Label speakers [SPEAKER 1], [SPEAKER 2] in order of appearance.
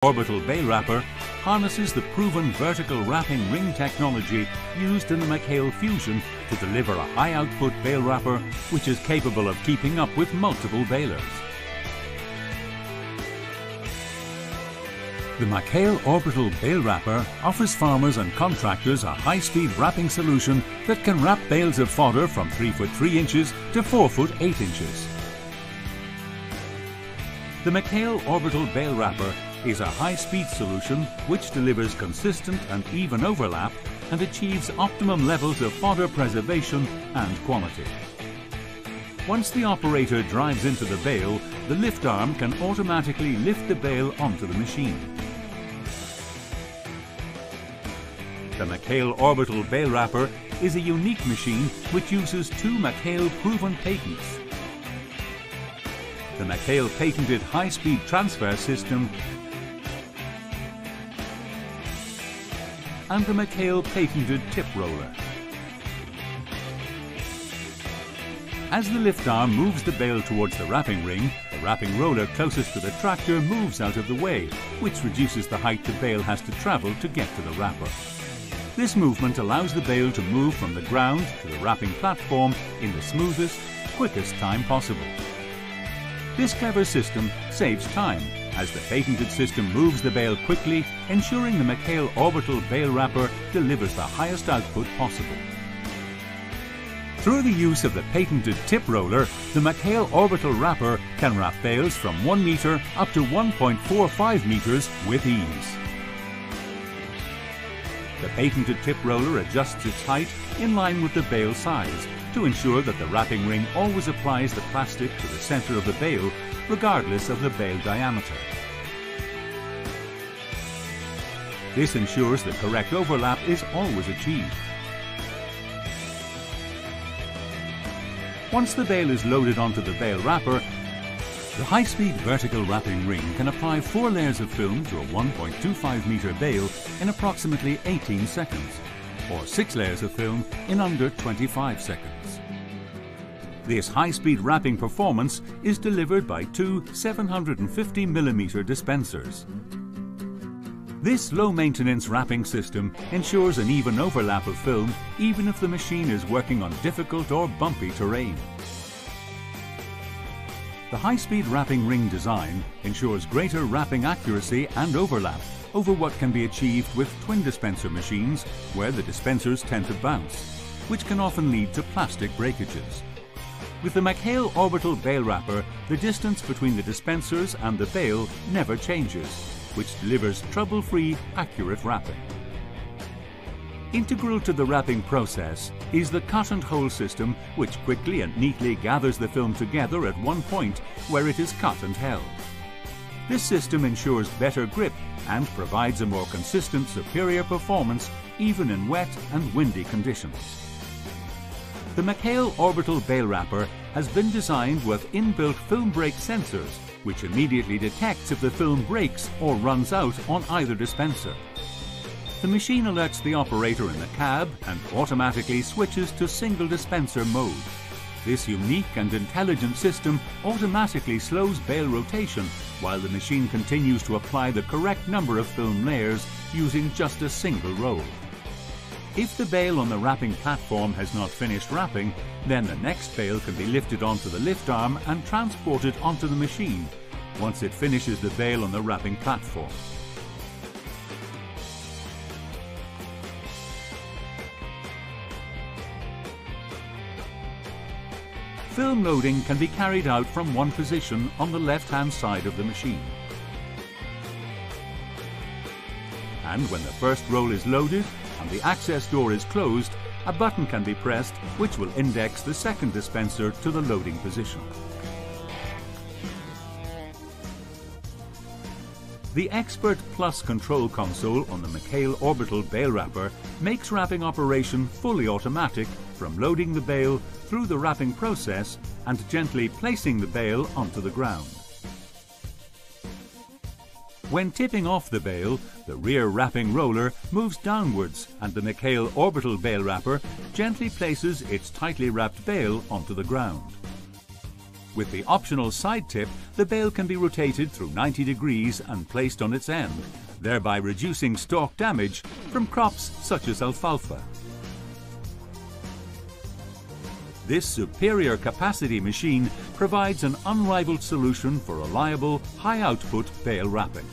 [SPEAKER 1] Orbital Bale Wrapper harnesses the proven vertical wrapping ring technology used in the McHale Fusion to deliver a high-output bale wrapper which is capable of keeping up with multiple balers. The McHale Orbital Bale Wrapper offers farmers and contractors a high-speed wrapping solution that can wrap bales of fodder from 3 foot 3 inches to 4 foot 8 inches. The McHale Orbital Bale Wrapper is a high-speed solution which delivers consistent and even overlap and achieves optimum levels of fodder preservation and quality. Once the operator drives into the bale, the lift arm can automatically lift the bale onto the machine. The McHale Orbital Bale Wrapper is a unique machine which uses 2 McHale proven patents. The McHale patented high-speed transfer system and the McHale patented tip roller. As the lift arm moves the bale towards the wrapping ring, the wrapping roller closest to the tractor moves out of the way, which reduces the height the bale has to travel to get to the wrapper. This movement allows the bale to move from the ground to the wrapping platform in the smoothest, quickest time possible. This clever system saves time, as the patented system moves the bale quickly, ensuring the McHale Orbital Bale Wrapper delivers the highest output possible. Through the use of the patented tip roller, the McHale Orbital Wrapper can wrap bales from 1 meter up to 1.45 meters with ease. The patented tip roller adjusts its height in line with the bale size to ensure that the wrapping ring always applies the plastic to the center of the bale, regardless of the bale diameter. This ensures the correct overlap is always achieved. Once the bale is loaded onto the bale wrapper, the high-speed vertical wrapping ring can apply 4 layers of film to a 1.25 meter bale in approximately 18 seconds, or 6 layers of film in under 25 seconds. This high-speed wrapping performance is delivered by 2 750mm dispensers. This low-maintenance wrapping system ensures an even overlap of film even if the machine is working on difficult or bumpy terrain. The high-speed wrapping ring design ensures greater wrapping accuracy and overlap over what can be achieved with twin dispenser machines where the dispensers tend to bounce, which can often lead to plastic breakages. With the McHale Orbital Bale Wrapper, the distance between the dispensers and the bale never changes, which delivers trouble-free, accurate wrapping. Integral to the wrapping process is the cut and hold system, which quickly and neatly gathers the film together at one point where it is cut and held. This system ensures better grip and provides a more consistent, superior performance even in wet and windy conditions. The McHale Orbital Bale Wrapper has been designed with inbuilt film break sensors, which immediately detects if the film breaks or runs out on either dispenser. The machine alerts the operator in the cab and automatically switches to single dispenser mode. This unique and intelligent system automatically slows bale rotation while the machine continues to apply the correct number of film layers using just a single roll. If the bale on the wrapping platform has not finished wrapping, then the next bale can be lifted onto the lift arm and transported onto the machine once it finishes the bale on the wrapping platform. Film loading can be carried out from one position on the left-hand side of the machine. And when the first roll is loaded and the access door is closed, a button can be pressed which will index the second dispenser to the loading position. The Expert Plus control console on the McHale Orbital Bale Wrapper makes wrapping operation fully automatic from loading the bale through the wrapping process and gently placing the bale onto the ground. When tipping off the bale, the rear wrapping roller moves downwards and the McHale Orbital Bale Wrapper gently places its tightly wrapped bale onto the ground. With the optional side tip, the bale can be rotated through 90 degrees and placed on its end, thereby reducing stalk damage from crops such as alfalfa. This superior capacity machine provides an unrivaled solution for reliable, high-output bale wrapping.